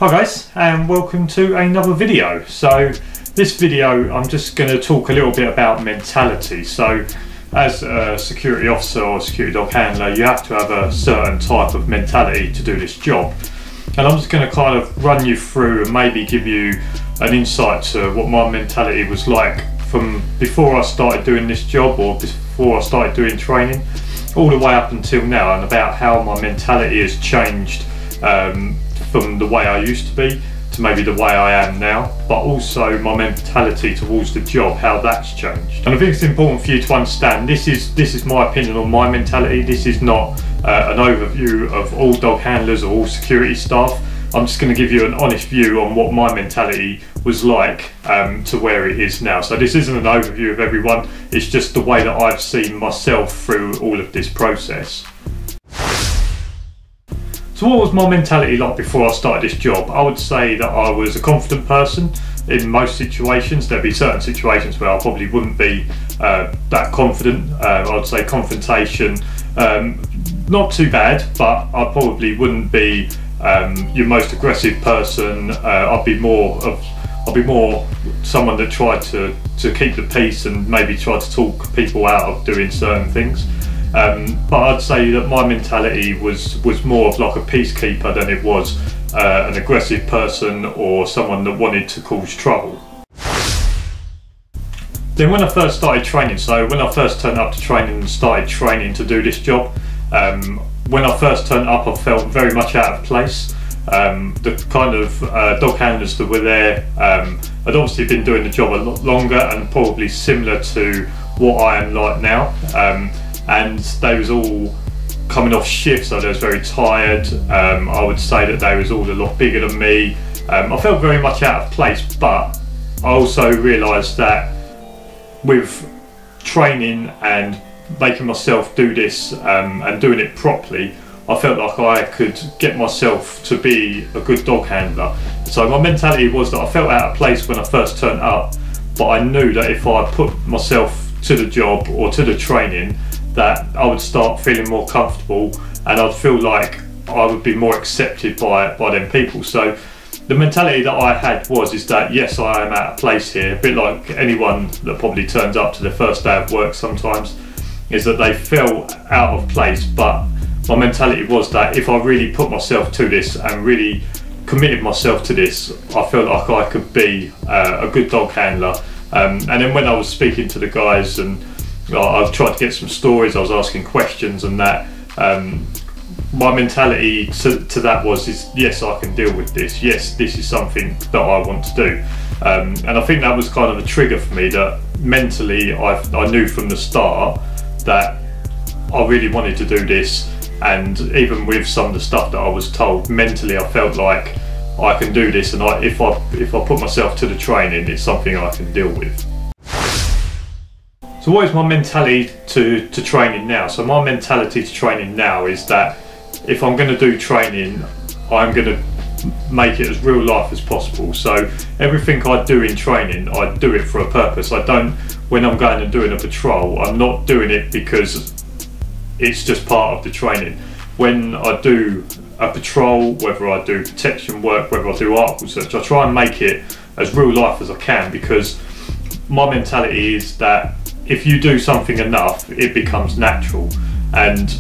Hi guys, and welcome to another video. So this video I'm just going to talk a little bit about mentality. So as a security officer or security dog handler, you have to have a certain type of mentality to do this job. And I'm just going to kind of run you through and maybe give you an insight to what my mentality was like from before I started doing this job or before I started doing training all the way up until now, and about how my mentality has changed from the way I used to be to maybe the way I am now, but also my mentality towards the job, how that's changed. And I think it's important for you to understand this is my opinion on my mentality. This is not an overview of all dog handlers or all security staff. I'm just going to give you an honest view on what my mentality was like to where it is now. So this isn't an overview of everyone, it's just the way that I've seen myself through all of this process. So what was my mentality like before I started this job? I would say that I was a confident person in most situations. There'd be certain situations where I probably wouldn't be that confident. I would say confrontation, not too bad, but I probably wouldn't be your most aggressive person. I'd be more someone that tried to keep the peace and maybe try to talk people out of doing certain things. But I'd say that my mentality was more of like a peacekeeper than it was an aggressive person or someone that wanted to cause trouble. Then when I first started training, so when I first turned up to training and started training to do this job, when I first turned up I felt very much out of place. The kind of dog handlers that were there had obviously been doing the job a lot longer and probably similar to what I am like now. And they was all coming off shift, so they was very tired. I would say that they was all a lot bigger than me. I felt very much out of place, but I also realised that with training and making myself do this and doing it properly, I felt like I could get myself to be a good dog handler. So my mentality was that I felt out of place when I first turned up, but I knew that if I put myself to the job or to the training, that I would start feeling more comfortable and I'd feel like I would be more accepted by them people. So the mentality that I had is that yes, I am out of place here, a bit like anyone that probably turns up to their first day of work sometimes, is that they feel out of place. But my mentality was that if I really put myself to this and really committed myself to this, I felt like I could be a good dog handler. And then when I was speaking to the guys and I tried to get some stories, I was asking questions and that, my mentality to that is yes, I can deal with this, yes, this is something that I want to do. And I think that was kind of a trigger for me, that mentally I knew from the start that I really wanted to do this. And even with some of the stuff that I was told, mentally I felt like I can do this, and if I put myself to the training, it's something I can deal with. So what is my mentality to training now? So my mentality to training now is that if I'm going to do training, I'm going to make it as real life as possible. So everything I do in training, I do it for a purpose. I don't, when I'm going and doing a patrol, I'm not doing it because it's just part of the training. When I do a patrol, whether I do protection work, whether I do article search, I try and make it as real life as I can, because my mentality is that if you do something enough, it becomes natural. And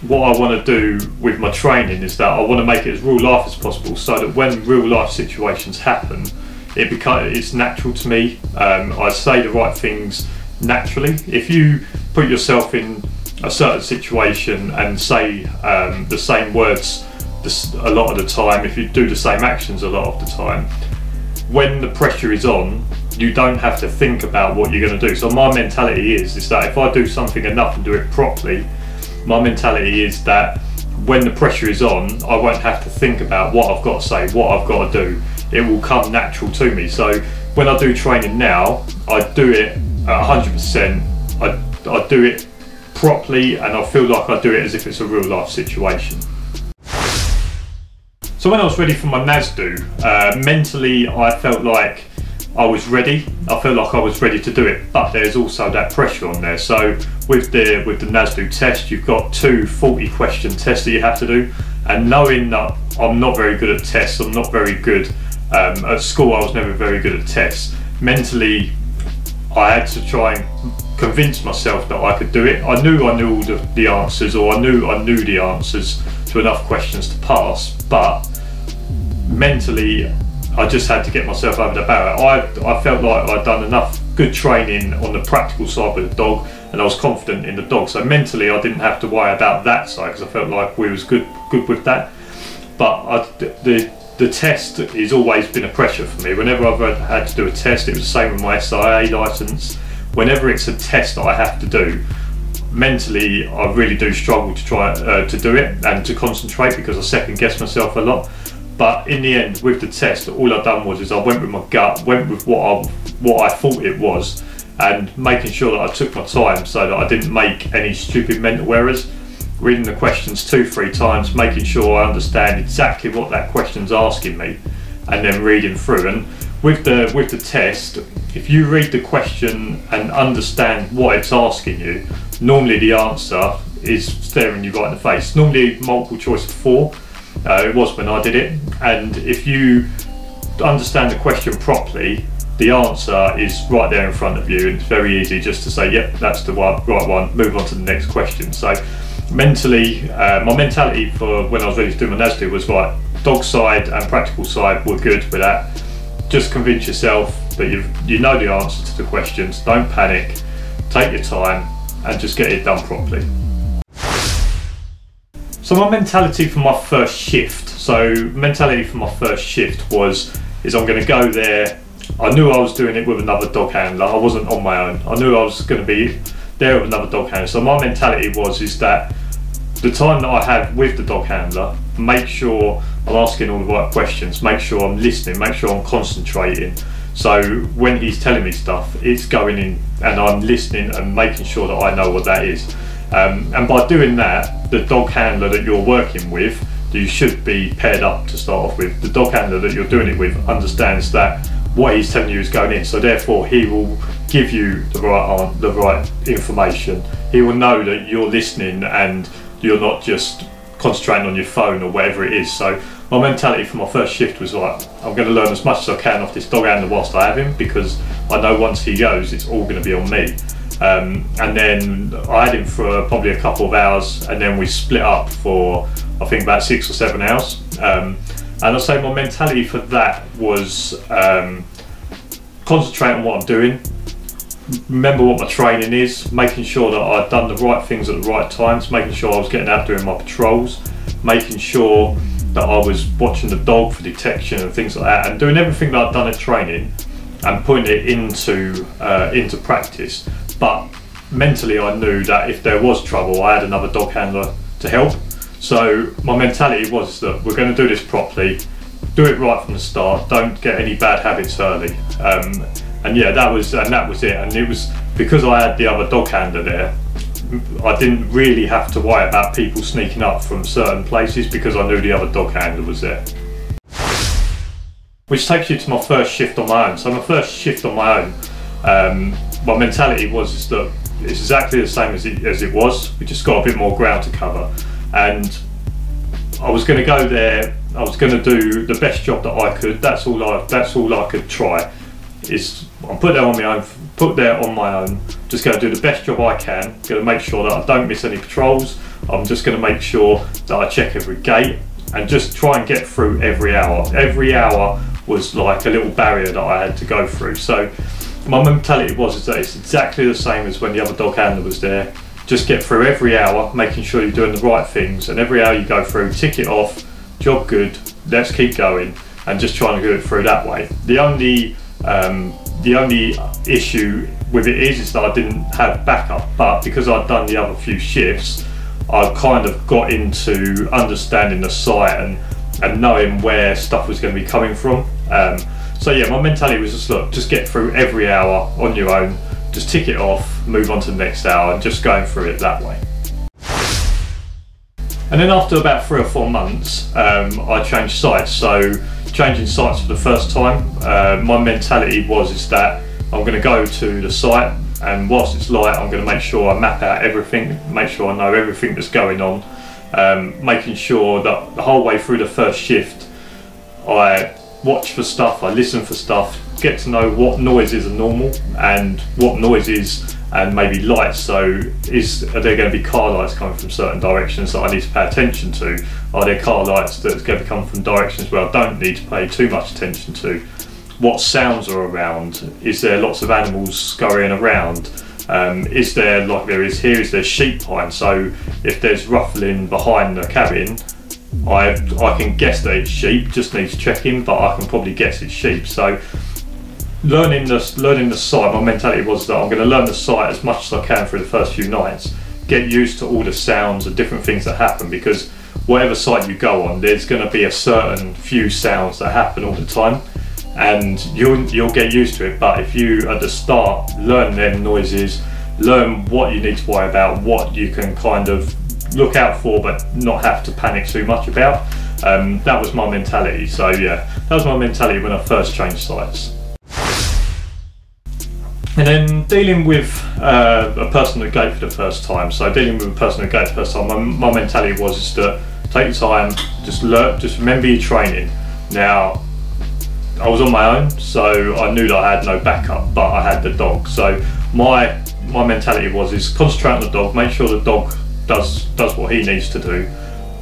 what I want to do with my training is that I want to make it as real life as possible, so that when real life situations happen, it's natural to me. I say the right things naturally. If you put yourself in a certain situation and say the same words a lot of the time, if you do the same actions a lot of the time, when the pressure is on, you don't have to think about what you're going to do. So my mentality is that if I do something enough and do it properly, my mentality is that when the pressure is on, I won't have to think about what I've got to say, what I've got to do. It will come natural to me. So when I do training now, I do it at 100%. I do it properly, and I feel like I do it as if it's a real life situation. So when I was ready for my NASDO, mentally I felt like I was ready. I felt like I was ready to do it, but there's also that pressure on there. So with the NASDO test, you've got two 40-question tests that you have to do, and knowing that I'm not very good at tests, I'm not very good at school, I was never very good at tests. Mentally, I had to try and convince myself that I could do it. I knew all the answers, or I knew the answers to enough questions to pass, but mentally I just had to get myself over the barrier. I felt like I'd done enough good training on the practical side with the dog, and I was confident in the dog, so mentally I didn't have to worry about that side because I felt like we was good with that. But the test has always been a pressure for me. Whenever I've had to do a test, it was the same with my SIA licence. Whenever it's a test that I have to do, mentally I really do struggle to try to do it and to concentrate, because I second guess myself a lot. But in the end, with the test, all I've done was I went with my gut, went with what I thought it was, and making sure that I took my time so that I didn't make any stupid mental errors. Reading the questions 2-3 times, making sure I understand exactly what that question's asking me, and then reading through. And with the test, if you read the question and understand what it's asking you, normally the answer is staring you right in the face. Normally multiple choice of 4. It was when I did it, and if you understand the question properly, the answer is right there in front of you, and it's very easy just to say, yep, that's the right one, move on to the next question. So mentally, my mentality for when I was ready to do my NASD was, right, dog side and practical side were good with that. Just convince yourself that you know the answer to the questions, don't panic, take your time and just get it done properly. So my mentality for my first shift, is I'm going to go there. I knew I was doing it with another dog handler, I wasn't on my own. I knew I was going to be there with another dog handler. So my mentality is that the time that I have with the dog handler, make sure I'm asking all the right questions, make sure I'm listening, make sure I'm concentrating. So when he's telling me stuff, it's going in and I'm listening and making sure that I know what that is. And by doing that, the dog handler that you're working with, you should be paired up to start off with. The dog handler that you're doing it with understands that what he's telling you is going in, so therefore he will give you the right information. He will know that you're listening and you're not just concentrating on your phone or whatever it is. So my mentality for my first shift was like, I'm going to learn as much as I can off this dog handler whilst I have him, because I know once he goes, it's all going to be on me. And then I had him for probably a couple of hours, and then we split up for I think about 6 or 7 hours. And I'd say my mentality for that was concentrate on what I'm doing, remember what my training is, making sure that I'd done the right things at the right times, making sure I was getting out doing my patrols, making sure that I was watching the dog for detection and things like that, and doing everything that I'd done at training and putting it into practice. But mentally I knew that if there was trouble, I had another dog handler to help. So my mentality was that we're going to do this properly, do it right from the start, don't get any bad habits early. And yeah, that was it. And it was because I had the other dog handler there, I didn't really have to worry about people sneaking up from certain places because I knew the other dog handler was there. Which takes you to my first shift on my own. So my first shift on my own, my mentality was that it's exactly the same as it was. We just got a bit more ground to cover, and I was going to go there. I was going to do the best job that I could. That's all I could try. I'm put there on my own. Just going to do the best job I can. Going to make sure that I don't miss any patrols. I'm just going to make sure that I check every gate and just try and get through every hour. Every hour was like a little barrier that I had to go through. So my mentality was that it's exactly the same as when the other dog handler was there. Just get through every hour, making sure you're doing the right things, and every hour you go through, tick it off, job good, let's keep going, and just trying to do it through that way. The only issue with it is that I didn't have backup, but because I'd done the other few shifts, I kind of got into understanding the site and knowing where stuff was going to be coming from. So yeah, my mentality was just, look, just get through every hour on your own, just tick it off, move on to the next hour, and just going through it that way. And then after about 3 or 4 months, I changed sites. So changing sites for the first time, my mentality is that I'm going to go to the site, and whilst it's light, I'm going to make sure I map out everything, make sure I know everything that's going on, making sure that the whole way through the first shift I watch for stuff, I listen for stuff, get to know what noises are normal and what noises and maybe lights. So are there going to be car lights coming from certain directions that I need to pay attention to? Are there car lights that's going to come from directions where I don't need to pay too much attention to? What sounds are around? Is there lots of animals scurrying around? Is there, like there is here, is there sheep behind? So if there's ruffling behind the cabin, I can guess that it's sheep, just needs checking, but I can probably guess it's sheep. So learning the site, my mentality was that I'm going to learn the site as much as I can through the first few nights, get used to all the sounds and different things that happen, because whatever site you go on, there's going to be a certain few sounds that happen all the time, and you'll get used to it. But if you at the start learn them noises, learn what you need to worry about, what you can kind of look out for but not have to panic too much about, that was my mentality. So yeah, that was my mentality when I first changed sites. And then dealing with a person at gate for the first time. So dealing with a person at gate for the first time, my mentality was just to take your time, just remember your training. Now, I was on my own, so I knew that I had no backup, but I had the dog. So my mentality is concentrate on the dog, make sure the dog does what he needs to do.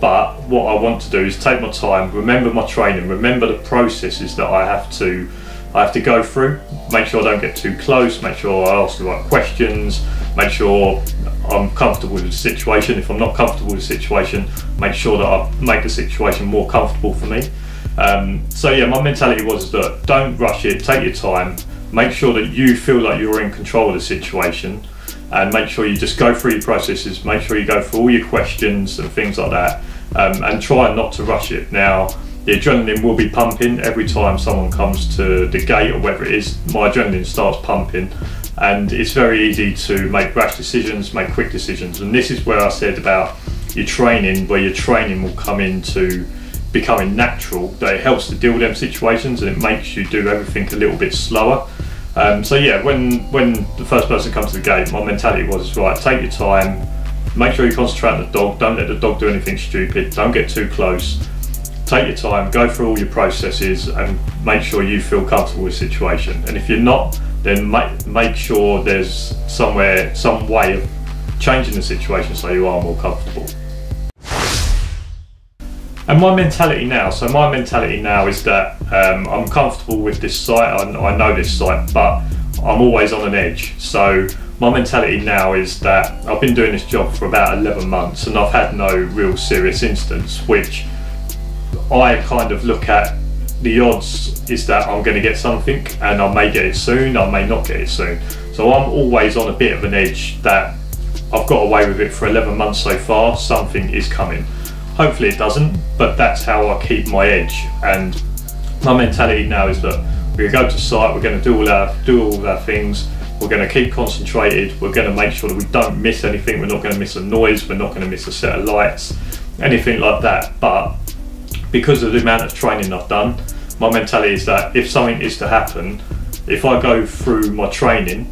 But what I want to do is take my time, remember my training, remember the processes that I have to go through, make sure I don't get too close, make sure I ask the right questions, make sure I'm comfortable with the situation. If I'm not comfortable with the situation, make sure that I make the situation more comfortable for me. So yeah, my mentality was that don't rush it, take your time, make sure that you feel like you're in control of the situation, and make sure you just go through your processes, make sure you go through all your questions and things like that, and try not to rush it. Now, the adrenaline will be pumping every time someone comes to the gate or whatever it is. My adrenaline starts pumping, and it's very easy to make rash decisions, make quick decisions. And this is where I said about your training, where your training will come into becoming natural, that it helps to deal with them situations and it makes you do everything a little bit slower. So yeah, when the first person comes to the gate, my mentality was, right, take your time, make sure you concentrate on the dog, don't let the dog do anything stupid, don't get too close, take your time, go through all your processes and make sure you feel comfortable with the situation. And if you're not, then make sure there's some way of changing the situation so you are more comfortable. And my mentality now is that I'm comfortable with this site, I know this site, but I'm always on an edge. So my mentality now is that I've been doing this job for about 11 months and I've had no real serious incidents, which I kind of look at the odds is that I'm going to get something, and I may get it soon, I may not get it soon. So I'm always on a bit of an edge that I've got away with it for 11 months so far, something is coming. Hopefully it doesn't, but that's how I keep my edge. And my mentality now is that we're going to go to site, we're going to do all our things, we're going to keep concentrated, we're going to make sure that we don't miss anything, we're not going to miss a noise, we're not going to miss a set of lights, anything like that. But because of the amount of training I've done, my mentality is that if something is to happen, if I go through my training,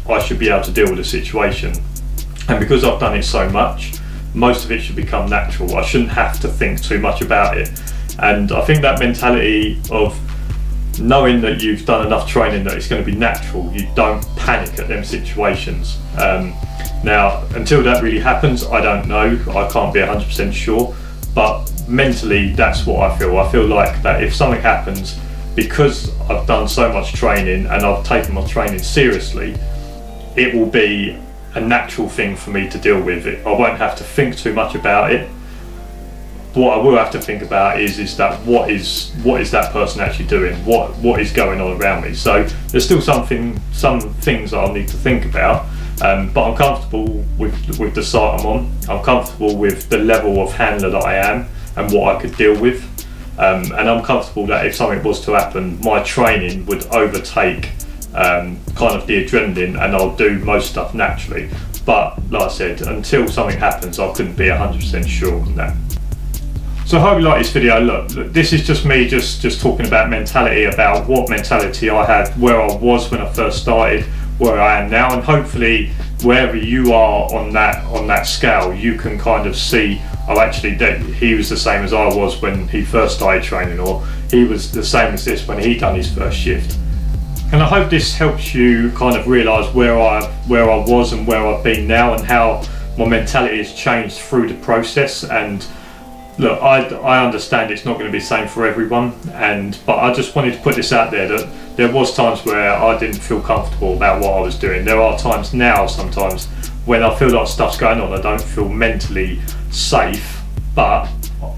I should be able to deal with the situation. And because I've done it so much, most of it should become natural. I shouldn't have to think too much about it. And I think that mentality of knowing that you've done enough training that it's going to be natural, you don't panic at them situations. Now, until that really happens, I don't know, I can't be 100% sure, but mentally that's what I feel. I feel like that if something happens, because I've done so much training and I've taken my training seriously, it will be a natural thing for me to deal with it. I won't have to think too much about it. What I will have to think about is that what is that person actually doing? What is going on around me? So there's still some things that I'll need to think about, but I'm comfortable with the site I'm on. I'm comfortable with the level of handler that I am and what I could deal with, and I'm comfortable that if something was to happen, my training would overtake kind of the adrenaline and I'll do most stuff naturally. But like I said, until something happens, I couldn't be 100% sure on that. So I hope you like this video. Look, this is just me just talking about mentality, about what mentality I had, where I was when I first started, where I am now, and hopefully wherever you are on that scale, you can kind of see oh, actually he was the same as I was when he first started training, or he was the same as this when he done his first shift. And I hope this helps you kind of realise where I was and where I've been now, and how my mentality has changed through the process. And look, I understand it's not going to be the same for everyone, but I just wanted to put this out there, that there was times where I didn't feel comfortable about what I was doing. There are times now, sometimes, when I feel like stuff's going on, I don't feel mentally safe. But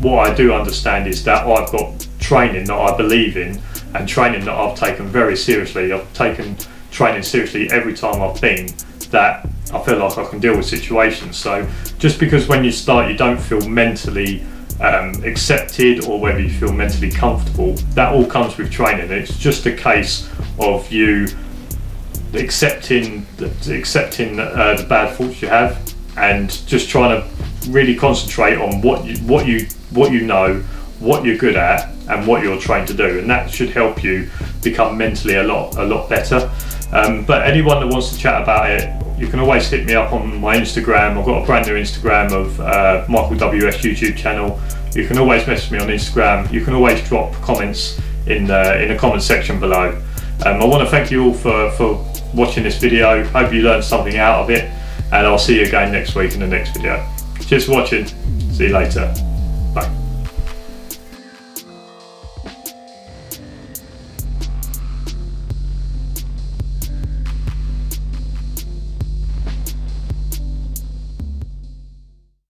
what I do understand is that I've got training that I believe in, and training that I've taken very seriously. I've taken training seriously every time I've been, that I feel like I can deal with situations. So just because when you start you don't feel mentally accepted, or whether you feel mentally comfortable, that all comes with training. It's just a case of you accepting the bad thoughts you have, and just trying to really concentrate on what you know, what you're good at, and what you're trained to do, and that should help you become mentally a lot better. But anyone that wants to chat about it, you can always hit me up on my Instagram. I've got a brand new Instagram of Michael WS YouTube channel. You can always message me on Instagram. You can always drop comments in the comment section below. I want to thank you all for watching this video. Hope you learned something out of it, and I'll see you again next week in the next video. Cheers for watching. See you later.